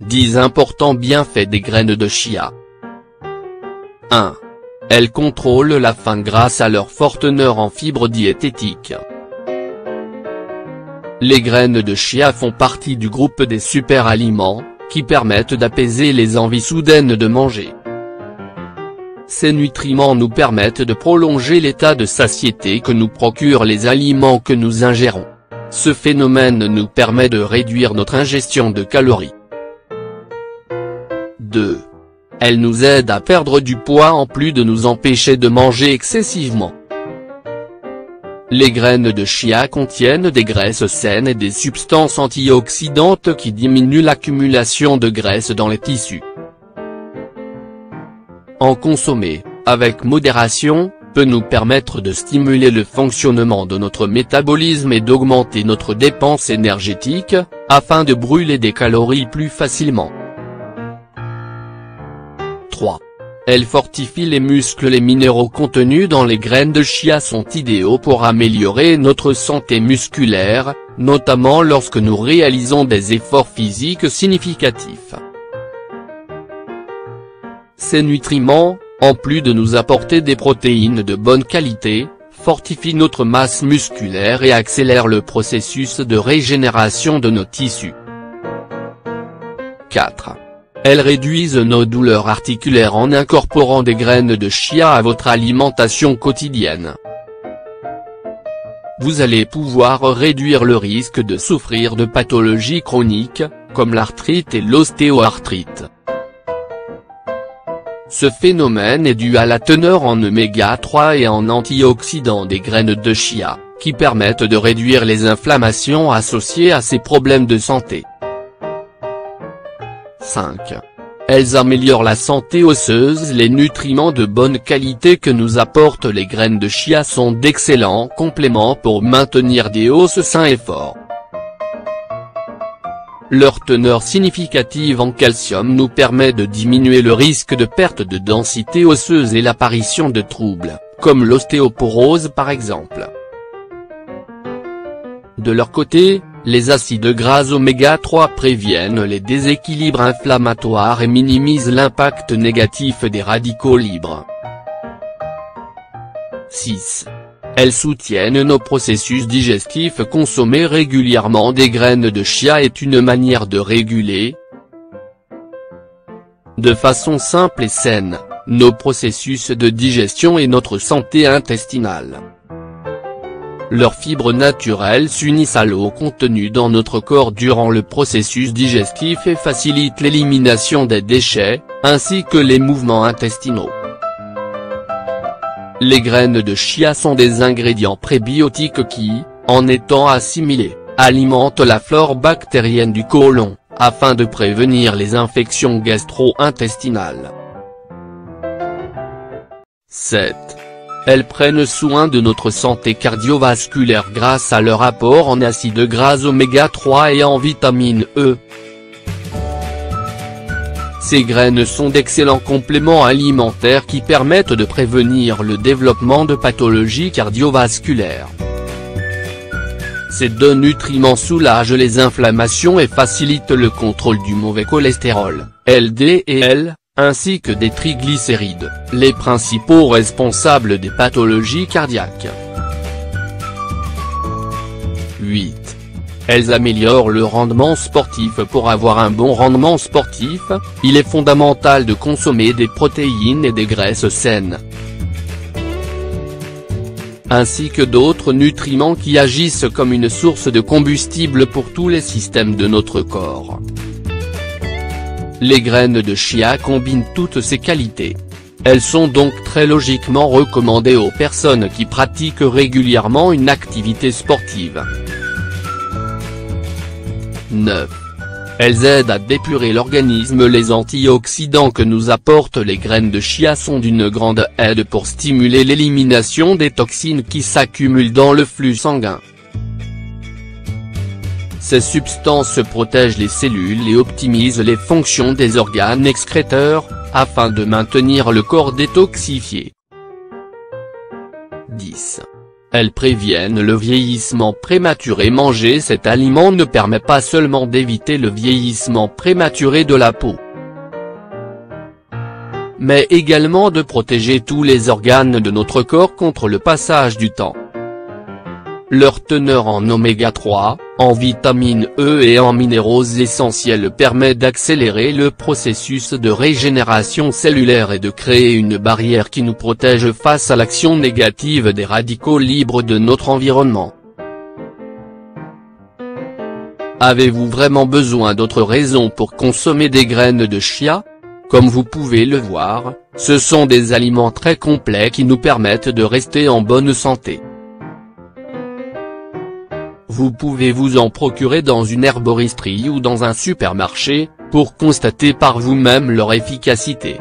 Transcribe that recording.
10 importants bienfaits des graines de chia. 1. Elles contrôlent la faim grâce à leur forte teneur en fibres diététiques. Les graines de chia font partie du groupe des super-aliments, qui permettent d'apaiser les envies soudaines de manger. Ces nutriments nous permettent de prolonger l'état de satiété que nous procurent les aliments que nous ingérons. Ce phénomène nous permet de réduire notre ingestion de calories. 2. Elles nous aident à perdre du poids en plus de nous empêcher de manger excessivement. Les graines de chia contiennent des graisses saines et des substances antioxydantes qui diminuent l'accumulation de graisse dans les tissus. En consommer, avec modération, peut nous permettre de stimuler le fonctionnement de notre métabolisme et d'augmenter notre dépense énergétique, afin de brûler des calories plus facilement. 3. Elles fortifient les muscles. Les minéraux contenus dans les graines de chia sont idéaux pour améliorer notre santé musculaire, notamment lorsque nous réalisons des efforts physiques significatifs. Ces nutriments, en plus de nous apporter des protéines de bonne qualité, fortifient notre masse musculaire et accélèrent le processus de régénération de nos tissus. 4. Elles réduisent nos douleurs articulaires en incorporant des graines de chia à votre alimentation quotidienne. Vous allez pouvoir réduire le risque de souffrir de pathologies chroniques, comme l'arthrite et l'ostéoarthrite. Ce phénomène est dû à la teneur en oméga 3 et en antioxydants des graines de chia, qui permettent de réduire les inflammations associées à ces problèmes de santé. 5. Elles améliorent la santé osseuse. Les nutriments de bonne qualité que nous apportent les graines de chia sont d'excellents compléments pour maintenir des os sains et forts. Leur teneur significative en calcium nous permet de diminuer le risque de perte de densité osseuse et l'apparition de troubles, comme l'ostéoporose par exemple. De leur côté, les acides gras oméga 3 préviennent les déséquilibres inflammatoires et minimisent l'impact négatif des radicaux libres. 6. Elles soutiennent nos processus digestifs. Consommer régulièrement des graines de chia est une manière de réguler, de façon simple et saine, nos processus de digestion et notre santé intestinale. Leurs fibres naturelles s'unissent à l'eau contenue dans notre corps durant le processus digestif et facilitent l'élimination des déchets, ainsi que les mouvements intestinaux. Les graines de chia sont des ingrédients prébiotiques qui, en étant assimilés, alimentent la flore bactérienne du côlon, afin de prévenir les infections gastro-intestinales. 7. Elles prennent soin de notre santé cardiovasculaire grâce à leur apport en acides gras oméga 3 et en vitamine E. Ces graines sont d'excellents compléments alimentaires qui permettent de prévenir le développement de pathologies cardiovasculaires. Ces deux nutriments soulagent les inflammations et facilitent le contrôle du mauvais cholestérol, LDL, ainsi que des triglycérides, les principaux responsables des pathologies cardiaques. 8. Elles améliorent le rendement sportif. Pour avoir un bon rendement sportif, il est fondamental de consommer des protéines et des graisses saines, ainsi que d'autres nutriments qui agissent comme une source de combustible pour tous les systèmes de notre corps. Les graines de chia combinent toutes ces qualités. Elles sont donc très logiquement recommandées aux personnes qui pratiquent régulièrement une activité sportive. 9. Elles aident à dépurer l'organisme. Les antioxydants que nous apportent les graines de chia sont d'une grande aide pour stimuler l'élimination des toxines qui s'accumulent dans le flux sanguin. Ces substances protègent les cellules et optimisent les fonctions des organes excréteurs, afin de maintenir le corps détoxifié. 10. Elles préviennent le vieillissement prématuré. Manger cet aliment ne permet pas seulement d'éviter le vieillissement prématuré de la peau, mais également de protéger tous les organes de notre corps contre le passage du temps. Leur teneur en oméga 3, en vitamine E et en minéraux essentiels permet d'accélérer le processus de régénération cellulaire et de créer une barrière qui nous protège face à l'action négative des radicaux libres de notre environnement. Avez-vous vraiment besoin d'autres raisons pour consommer des graines de chia ? Comme vous pouvez le voir, ce sont des aliments très complets qui nous permettent de rester en bonne santé. Vous pouvez vous en procurer dans une herboristerie ou dans un supermarché, pour constater par vous-même leur efficacité.